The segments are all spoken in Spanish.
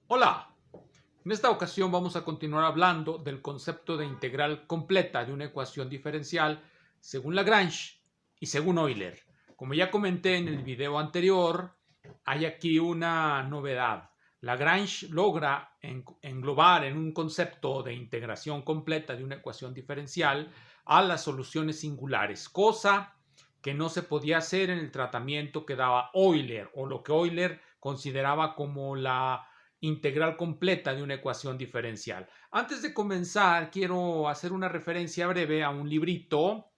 Hola, en esta ocasión vamos a continuar hablando del concepto de integral completa de una ecuación diferencial según Lagrange y según Euler. Como ya comenté en el video anterior, hay aquí una novedad. Lagrange logra englobar en un concepto de integración completa de una ecuación diferencial a las soluciones singulares, cosa que no se podía hacer en el tratamiento que daba Euler o lo que Euler consideraba como la integral completa de una ecuación diferencial. Antes de comenzar, quiero hacer una referencia breve a un librito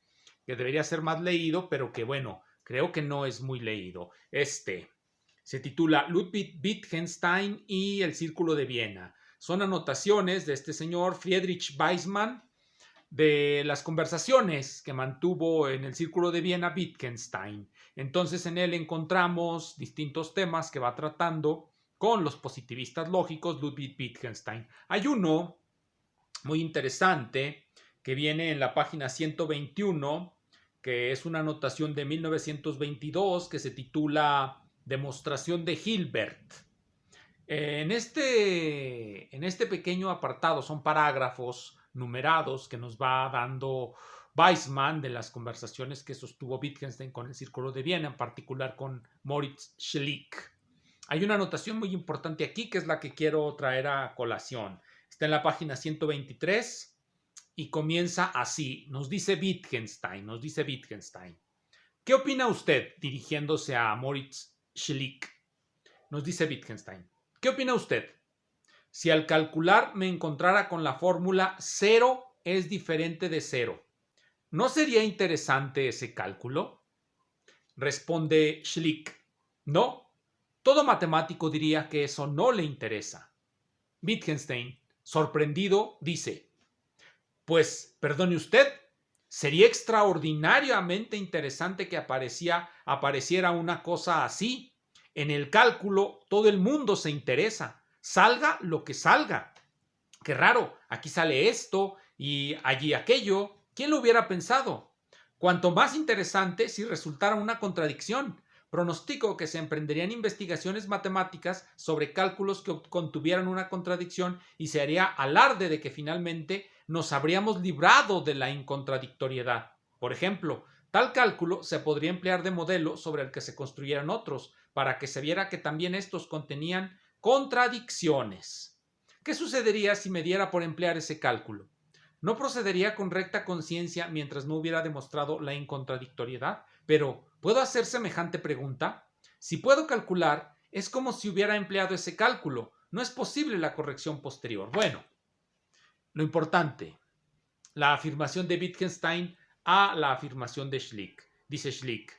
que debería ser más leído, pero que bueno, creo que no es muy leído. Se titula Ludwig Wittgenstein y el Círculo de Viena. Son anotaciones de este señor Friedrich Waismann de las conversaciones que mantuvo en el Círculo de Viena Wittgenstein. Entonces en él encontramos distintos temas que va tratando con los positivistas lógicos Ludwig Wittgenstein. Hay uno muy interesante que viene en la página 121, que es una anotación de 1922 que se titula Demostración de Hilbert. En este pequeño apartado son parágrafos numerados que nos va dando Weissmann de las conversaciones que sostuvo Wittgenstein con el Círculo de Viena, en particular con Moritz Schlick. Hay una anotación muy importante aquí que es la que quiero traer a colación. Está en la página 123 y comienza así. Nos dice Wittgenstein. ¿Qué opina usted? Dirigiéndose a Moritz Schlick. Nos dice Wittgenstein. ¿Qué opina usted? Si al calcular me encontrara con la fórmula 0 es diferente de 0, ¿no sería interesante ese cálculo? Responde Schlick. No, todo matemático diría que eso no le interesa. Wittgenstein, sorprendido, dice: pues, perdone usted, sería extraordinariamente interesante que apareciera una cosa así. En el cálculo todo el mundo se interesa, salga lo que salga. Qué raro, aquí sale esto y allí aquello. ¿Quién lo hubiera pensado? Cuanto más interesante si resultara una contradicción. Pronostico que se emprenderían investigaciones matemáticas sobre cálculos que contuvieran una contradicción y se haría alarde de que finalmente nos habríamos librado de la incontradictoriedad. Por ejemplo, tal cálculo se podría emplear de modelo sobre el que se construyeran otros, para que se viera que también estos contenían contradicciones. ¿Qué sucedería si me diera por emplear ese cálculo? No procedería con recta conciencia mientras no hubiera demostrado la incontradictoriedad. Pero, ¿puedo hacer semejante pregunta? Si puedo calcular, es como si hubiera empleado ese cálculo. No es posible la corrección posterior. Bueno, lo importante, la afirmación de Wittgenstein a la afirmación de Schlick. Dice Schlick: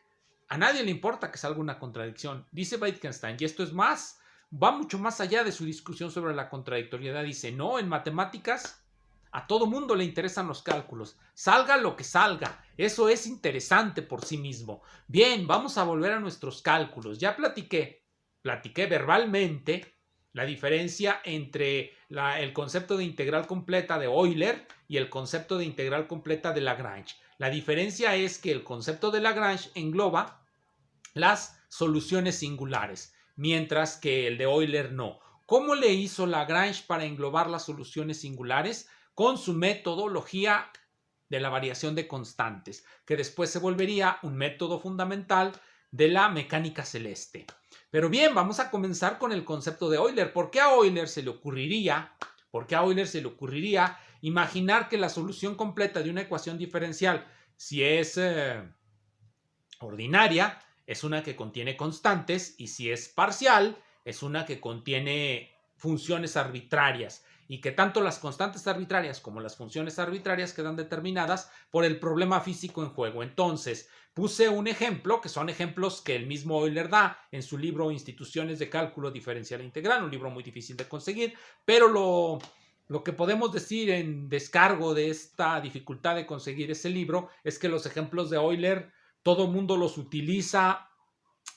a nadie le importa que salga una contradicción. Dice Wittgenstein, y esto es más, va mucho más allá de su discusión sobre la contradictoriedad. Dice: no, en matemáticas a todo mundo le interesan los cálculos. Salga lo que salga. Eso es interesante por sí mismo. Bien, vamos a volver a nuestros cálculos. Ya platiqué verbalmente la diferencia entre el concepto de integral completa de Euler y el concepto de integral completa de Lagrange. La diferencia es que el concepto de Lagrange engloba las soluciones singulares, mientras que el de Euler no. ¿Cómo le hizo Lagrange para englobar las soluciones singulares? Con su metodología de la variación de constantes, que después se volvería un método fundamental de la mecánica celeste. Pero bien, vamos a comenzar con el concepto de Euler. ¿Por qué a Euler se le ocurriría imaginar que la solución completa de una ecuación diferencial, si es ordinaria, es una que contiene constantes, y si es parcial, es una que contiene funciones arbitrarias, y que tanto las constantes arbitrarias como las funciones arbitrarias quedan determinadas por el problema físico en juego? Entonces, puse un ejemplo, que son ejemplos que el mismo Euler da en su libro Instituciones de Cálculo Diferencial e Integral, un libro muy difícil de conseguir, pero lo que podemos decir en descargo de esta dificultad de conseguir ese libro es que los ejemplos de Euler todo mundo los utiliza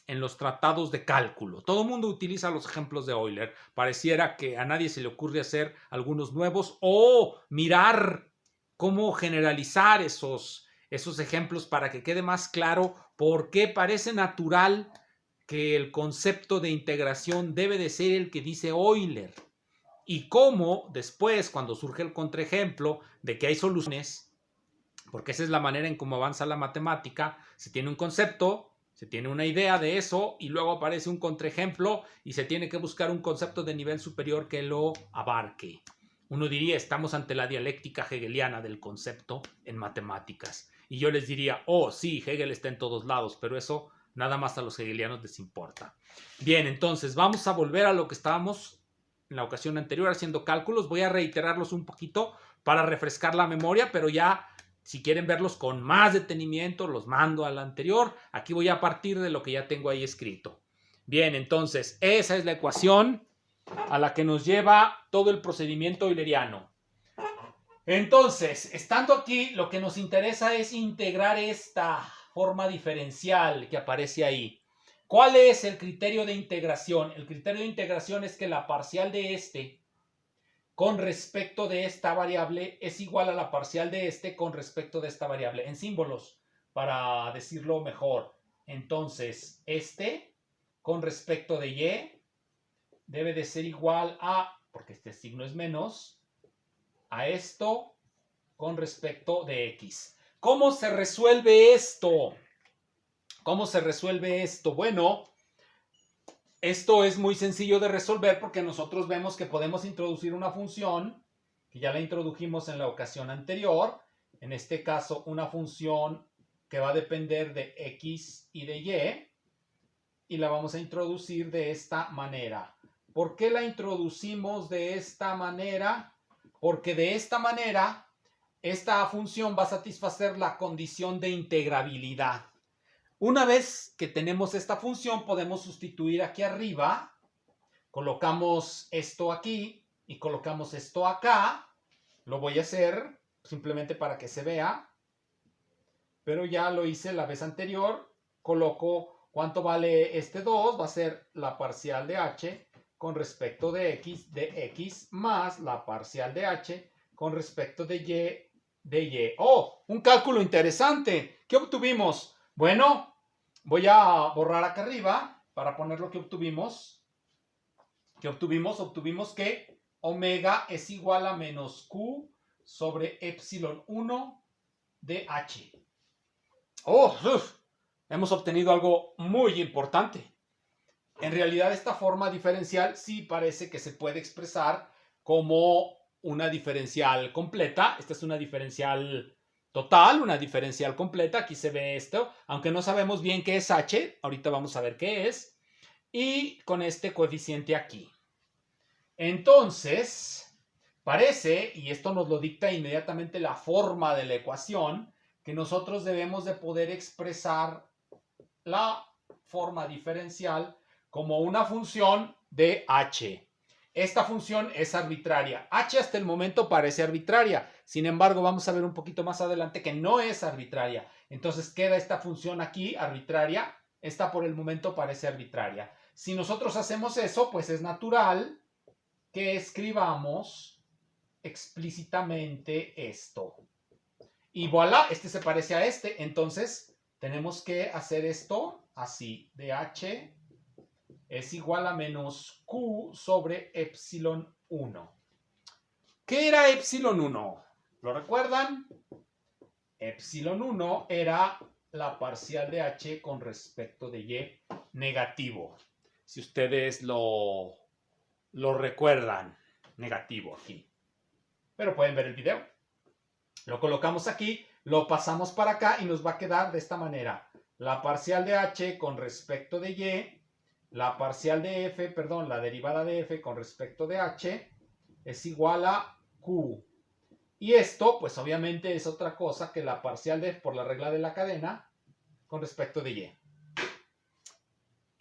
en los tratados de cálculo. Todo mundo utiliza los ejemplos de Euler. Pareciera que a nadie se le ocurre hacer algunos nuevos o mirar cómo generalizar esos ejemplos para que quede más claro por qué parece natural que el concepto de integración debe de ser el que dice Euler. Y cómo después, cuando surge el contraejemplo de que hay soluciones, porque esa es la manera en cómo avanza la matemática, se tiene un concepto, se tiene una idea de eso y luego aparece un contraejemplo y se tiene que buscar un concepto de nivel superior que lo abarque. Uno diría, estamos ante la dialéctica hegeliana del concepto en matemáticas. Y yo les diría, oh, sí, Hegel está en todos lados, pero eso nada más a los hegelianos les importa. Bien, entonces vamos a volver a lo que estábamos en la ocasión anterior haciendo cálculos. Voy a reiterarlos un poquito para refrescar la memoria, pero ya si quieren verlos con más detenimiento, los mando al anterior. Aquí voy a partir de lo que ya tengo ahí escrito. Bien, entonces esa es la ecuación a la que nos lleva todo el procedimiento euleriano. Entonces, estando aquí, lo que nos interesa es integrar esta forma diferencial que aparece ahí. ¿Cuál es el criterio de integración? El criterio de integración es que la parcial de este con respecto de esta variable es igual a la parcial de este con respecto de esta variable. En símbolos, para decirlo mejor. Entonces, este con respecto de y debe de ser igual a, porque este signo es menos, a esto con respecto de x. ¿Cómo se resuelve esto? ¿Cómo se resuelve esto? Bueno, esto es muy sencillo de resolver porque nosotros vemos que podemos introducir una función, que ya la introdujimos en la ocasión anterior, en este caso una función que va a depender de x y de y la vamos a introducir de esta manera. ¿Por qué la introducimos de esta manera? Porque de esta manera esta función va a satisfacer la condición de integrabilidad. Una vez que tenemos esta función, podemos sustituir aquí arriba, colocamos esto aquí y colocamos esto acá. Lo voy a hacer simplemente para que se vea, pero ya lo hice la vez anterior. Coloco cuánto vale este 2, va a ser la parcial de h con respecto de x más la parcial de h con respecto de y. ¡Oh! Un cálculo interesante. ¿Qué obtuvimos? Bueno, voy a borrar acá arriba para poner lo que obtuvimos. ¿Qué obtuvimos? Obtuvimos que omega es igual a menos q sobre epsilon 1 de h. ¡Oh! Hemos obtenido algo muy importante. En realidad esta forma diferencial sí parece que se puede expresar como una diferencial completa. Esta es una diferencial total, una diferencial completa. Aquí se ve esto, aunque no sabemos bien qué es h. Ahorita vamos a ver qué es. Y con este coeficiente aquí. Entonces, parece, y esto nos lo dicta inmediatamente la forma de la ecuación, que nosotros debemos de poder expresar la forma diferencial como una función de h. Esta función es arbitraria. H hasta el momento parece arbitraria. Sin embargo, vamos a ver un poquito más adelante que no es arbitraria. Entonces queda esta función aquí arbitraria. Esta por el momento parece arbitraria. Si nosotros hacemos eso, pues es natural que escribamos explícitamente esto. Y voilà, este se parece a este. Entonces tenemos que hacer esto así. De h es igual a menos q sobre epsilon 1. ¿Qué era epsilon 1? ¿Lo recuerdan? Epsilon 1 era la parcial de h con respecto de y negativo. Si ustedes lo recuerdan, negativo aquí. Pero pueden ver el video. Lo colocamos aquí, lo pasamos para acá y nos va a quedar de esta manera. La parcial de h con respecto de y, la parcial de f, perdón, la derivada de f con respecto de h es igual a q. Y esto, pues obviamente es otra cosa que la parcial de f por la regla de la cadena con respecto de y.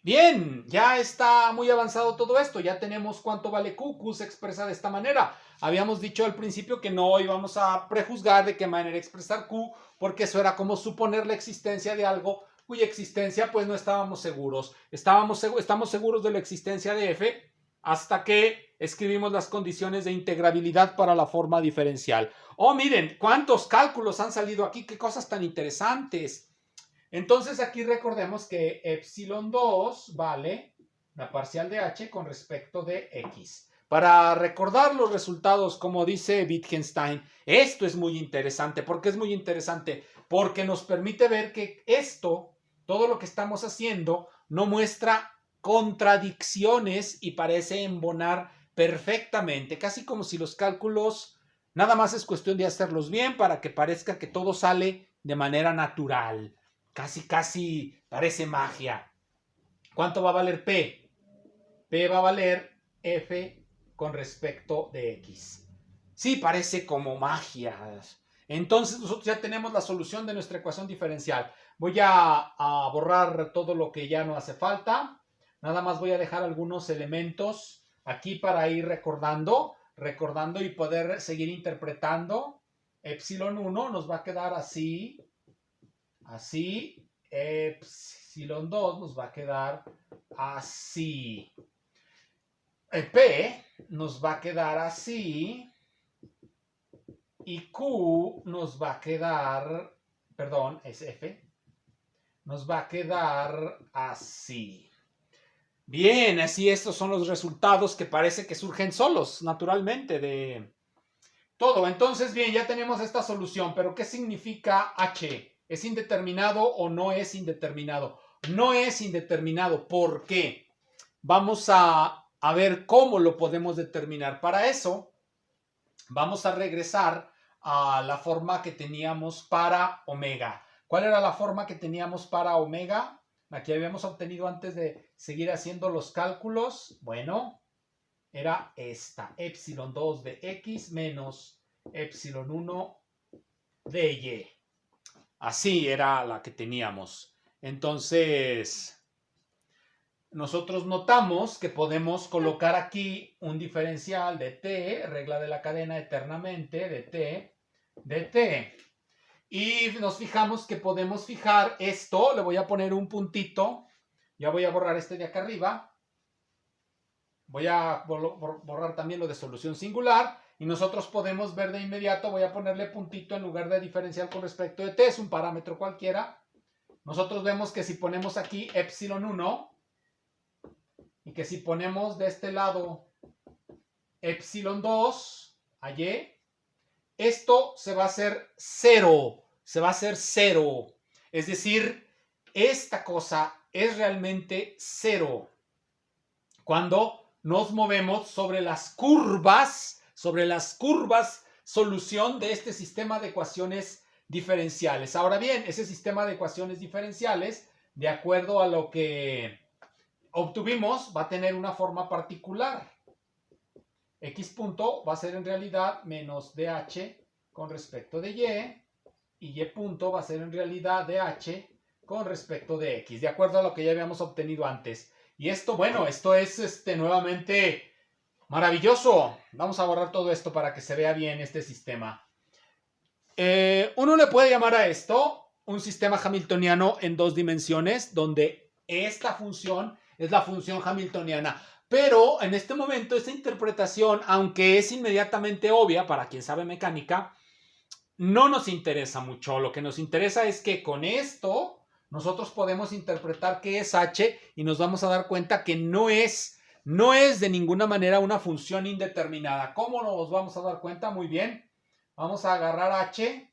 Bien, ya está muy avanzado todo esto, ya tenemos cuánto vale q, q se expresa de esta manera. Habíamos dicho al principio que no íbamos a prejuzgar de qué manera expresar q, porque eso era como suponer la existencia de algo cuya existencia pues no estábamos seguros. Estamos seguros de la existencia de f hasta que escribimos las condiciones de integrabilidad para la forma diferencial. Oh, miren, cuántos cálculos han salido aquí, qué cosas tan interesantes. Entonces aquí recordemos que epsilon 2 vale la parcial de h con respecto de x. Para recordar los resultados, como dice Wittgenstein, esto es muy interesante. ¿Por qué es muy interesante? Porque nos permite ver que esto, todo lo que estamos haciendo, no muestra contradicciones y parece embonar perfectamente, casi como si los cálculos nada más es cuestión de hacerlos bien para que parezca que todo sale de manera natural. Casi parece magia. ¿Cuánto va a valer P? P va a valer F con respecto de X. Sí, parece como magia. Entonces nosotros ya tenemos la solución de nuestra ecuación diferencial. Voy a borrar todo lo que ya no hace falta. Nada más voy a dejar algunos elementos aquí para ir recordando y poder seguir interpretando. Epsilon 1 nos va a quedar así. Así. Epsilon 2 nos va a quedar así. P nos va a quedar así. Y Q nos va a quedar, perdón, es F, nos va a quedar así. Bien, así estos son los resultados que parece que surgen solos, naturalmente, de todo. Entonces, bien, ya tenemos esta solución, pero ¿qué significa H? ¿Es indeterminado o no es indeterminado? No es indeterminado. ¿Por qué? Vamos a ver cómo lo podemos determinar. Para eso, vamos a regresar a la forma que teníamos para omega. ¿Cuál era la forma que teníamos para omega? La que habíamos obtenido antes de seguir haciendo los cálculos. Bueno, era esta. Epsilon 2 de x menos epsilon 1 de y. Así era la que teníamos. Entonces, nosotros notamos que podemos colocar aquí un diferencial de t, regla de la cadena eternamente, de t. Y nos fijamos que podemos fijar esto, le voy a poner un puntito, ya voy a borrar este de acá arriba. Voy a borrar también lo de solución singular y nosotros podemos ver de inmediato, voy a ponerle puntito en lugar de diferencial con respecto de t, es un parámetro cualquiera. Nosotros vemos que si ponemos aquí epsilon 1, y que si ponemos de este lado epsilon 2 a y, esto se va a hacer 0. Se va a hacer 0. Es decir, esta cosa es realmente 0. Cuando nos movemos sobre las curvas solución de este sistema de ecuaciones diferenciales. Ahora bien, ese sistema de ecuaciones diferenciales, de acuerdo a lo que obtuvimos, va a tener una forma particular. X punto va a ser en realidad menos dh con respecto de y punto va a ser en realidad dh con respecto de x, de acuerdo a lo que ya habíamos obtenido antes. Y esto, bueno, esto es nuevamente maravilloso. Vamos a borrar todo esto para que se vea bien este sistema. Uno le puede llamar a esto un sistema hamiltoniano en dos dimensiones, donde esta función es la función hamiltoniana. Pero en este momento esta interpretación, aunque es inmediatamente obvia para quien sabe mecánica, no nos interesa mucho. Lo que nos interesa es que con esto nosotros podemos interpretar qué es h y nos vamos a dar cuenta que no es de ninguna manera una función indeterminada. ¿Cómo nos vamos a dar cuenta? Muy bien. Vamos a agarrar h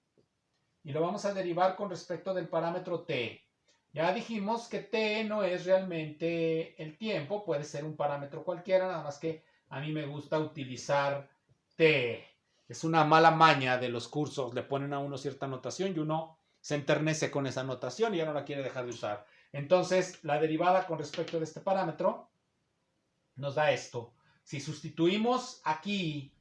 y lo vamos a derivar con respecto del parámetro t. Ya dijimos que t no es realmente el tiempo, puede ser un parámetro cualquiera, nada más que a mí me gusta utilizar t. Es una mala maña de los cursos, le ponen a uno cierta notación y uno se enternece con esa notación y ya no la quiere dejar de usar. Entonces, la derivada con respecto de este parámetro nos da esto. Si sustituimos aquí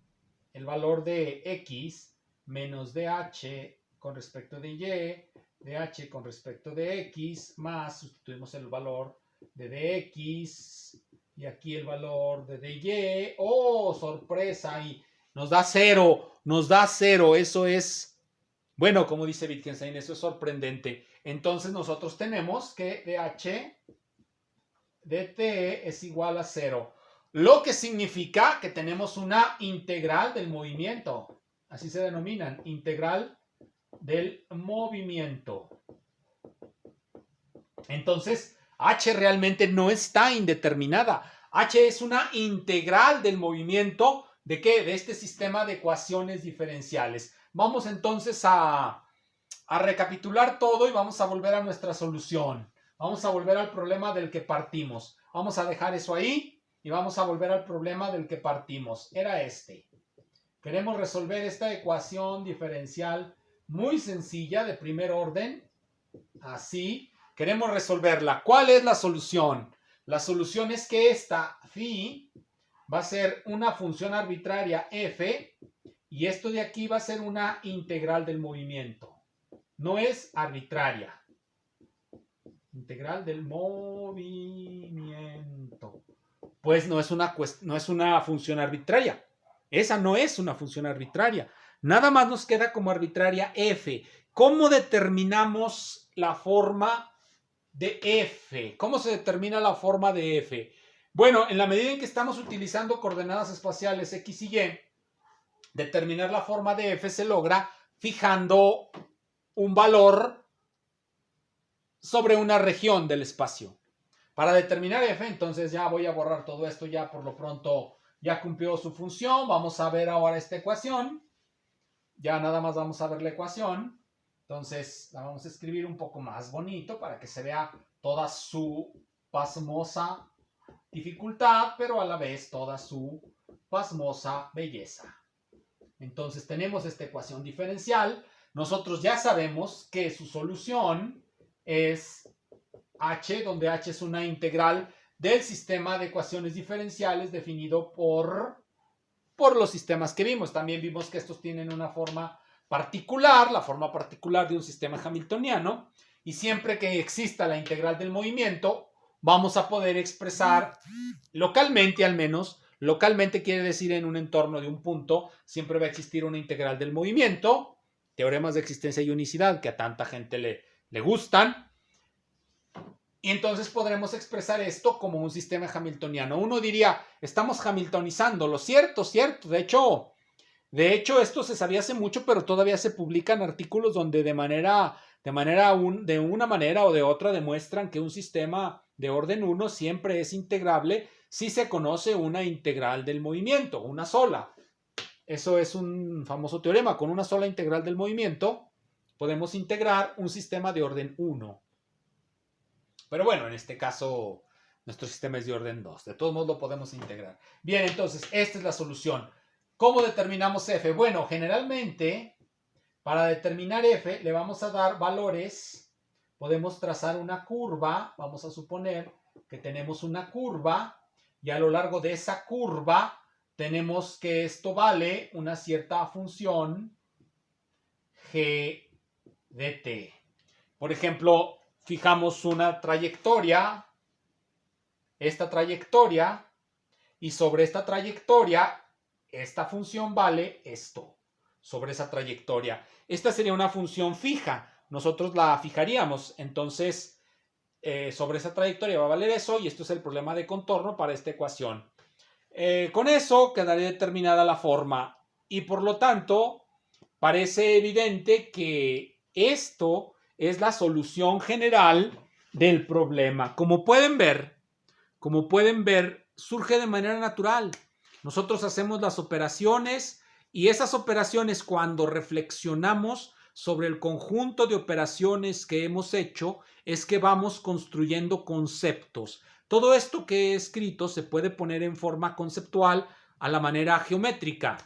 el valor de x menos dh con respecto de y, dh con respecto de x, más sustituimos el valor de dx y aquí el valor de dy. ¡Oh, sorpresa! Y nos da 0, eso es, bueno, como dice Wittgenstein, eso es sorprendente. Entonces nosotros tenemos que dh dt es igual a 0. Lo que significa que tenemos una integral del movimiento. Así se denominan, integral del movimiento. Entonces, h realmente no está indeterminada. H es una integral del movimiento ¿de qué? De este sistema de ecuaciones diferenciales. Vamos entonces a recapitular todo y vamos a volver a nuestra solución. Vamos a volver al problema del que partimos. Vamos a dejar eso ahí y vamos a volver al problema del que partimos. Era este. Queremos resolver esta ecuación diferencial muy sencilla de primer orden. Así. Queremos resolverla. ¿Cuál es la solución? La solución es que esta phi va a ser una función arbitraria f y esto de aquí va a ser una integral del movimiento. No es arbitraria. Integral del movimiento. Pues no es una función arbitraria. Esa no es una función arbitraria. Nada más nos queda como arbitraria f. ¿Cómo determinamos la forma de f? ¿Cómo se determina la forma de f? Bueno, en la medida en que estamos utilizando coordenadas espaciales x y y, determinar la forma de f se logra fijando un valor sobre una región del espacio. Para determinar f, entonces ya voy a borrar todo esto, ya por lo pronto ya cumplió su función. Vamos a ver ahora esta ecuación. Ya nada más vamos a ver la ecuación. Entonces la vamos a escribir un poco más bonito para que se vea toda su pasmosa dificultad, pero a la vez toda su pasmosa belleza. Entonces tenemos esta ecuación diferencial. Nosotros ya sabemos que su solución es h, donde h es una integral del sistema de ecuaciones diferenciales definido por los sistemas que vimos. También vimos que estos tienen una forma particular, la forma particular de un sistema hamiltoniano, y siempre que exista la integral del movimiento, vamos a poder expresar localmente, al menos, localmente quiere decir en un entorno de un punto, siempre va a existir una integral del movimiento, teoremas de existencia y unicidad que a tanta gente le gustan, y entonces podremos expresar esto como un sistema hamiltoniano. Uno diría, estamos hamiltonizándolo, cierto, de hecho esto se sabía hace mucho, pero todavía se publican artículos donde de una manera o de otra demuestran que un sistema de orden 1 siempre es integrable si se conoce una integral del movimiento, una sola. Eso es un famoso teorema. Con una sola integral del movimiento podemos integrar un sistema de orden 1. Pero bueno, en este caso nuestro sistema es de orden 2. De todos modos lo podemos integrar. Bien, entonces esta es la solución. ¿Cómo determinamos f? Bueno, generalmente para determinar f le vamos a dar valores. Podemos trazar una curva. Vamos a suponer que tenemos una curva y a lo largo de esa curva tenemos que esto vale una cierta función g de t. Por ejemplo, fijamos una trayectoria, esta trayectoria, y sobre esta trayectoria, esta función vale esto, sobre esa trayectoria. Esta sería una función fija, nosotros la fijaríamos, entonces sobre esa trayectoria va a valer eso, y esto es el problema de contorno para esta ecuación. Con eso quedaría determinada la forma, y por lo tanto, parece evidente que esto es la solución general del problema. Como pueden ver, surge de manera natural. Nosotros hacemos las operaciones y esas operaciones, cuando reflexionamos sobre el conjunto de operaciones que hemos hecho, es que vamos construyendo conceptos. Todo esto que he escrito se puede poner en forma conceptual a la manera geométrica.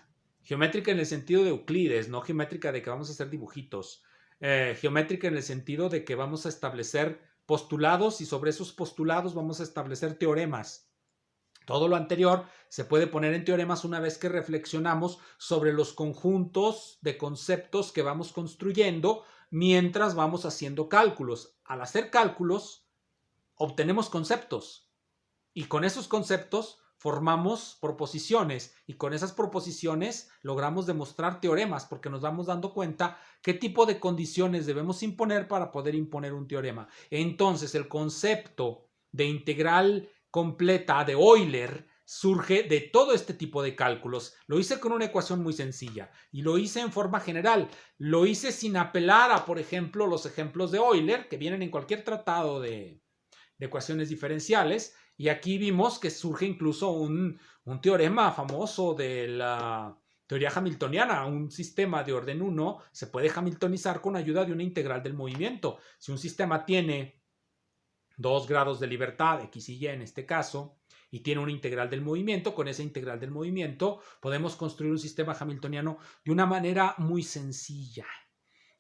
Geométrica en el sentido de Euclides, no geométrica de que vamos a hacer dibujitos. Geométrica en el sentido de que vamos a establecer postulados y sobre esos postulados vamos a establecer teoremas. Todo lo anterior se puede poner en teoremas una vez que reflexionamos sobre los conjuntos de conceptos que vamos construyendo mientras vamos haciendo cálculos. Al hacer cálculos, obtenemos conceptos y con esos conceptos formamos proposiciones y con esas proposiciones logramos demostrar teoremas porque nos vamos dando cuenta qué tipo de condiciones debemos imponer para poder imponer un teorema. Entonces, el concepto de integral completa de Euler surge de todo este tipo de cálculos. Lo hice con una ecuación muy sencilla y lo hice en forma general. Lo hice sin apelar a, por ejemplo, los ejemplos de Euler, que vienen en cualquier tratado de ecuaciones diferenciales. Y aquí vimos que surge incluso un teorema famoso de la teoría hamiltoniana. Un sistema de orden 1 se puede hamiltonizar con ayuda de una integral del movimiento. Si un sistema tiene 2 grados de libertad, x y y en este caso, y tiene una integral del movimiento, con esa integral del movimiento podemos construir un sistema hamiltoniano de una manera muy sencilla.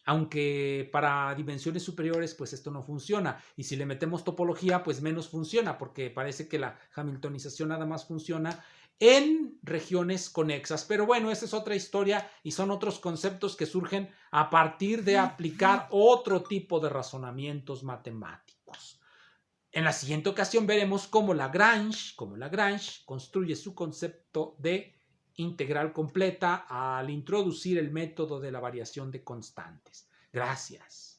Aunque para dimensiones superiores pues esto no funciona, y si le metemos topología pues menos funciona, porque parece que la hamiltonización nada más funciona en regiones conexas. Pero bueno, esa es otra historia y son otros conceptos que surgen a partir de aplicar otro tipo de razonamientos matemáticos. En la siguiente ocasión veremos cómo Lagrange construye su concepto de integral completa al introducir el método de la variación de constantes. Gracias.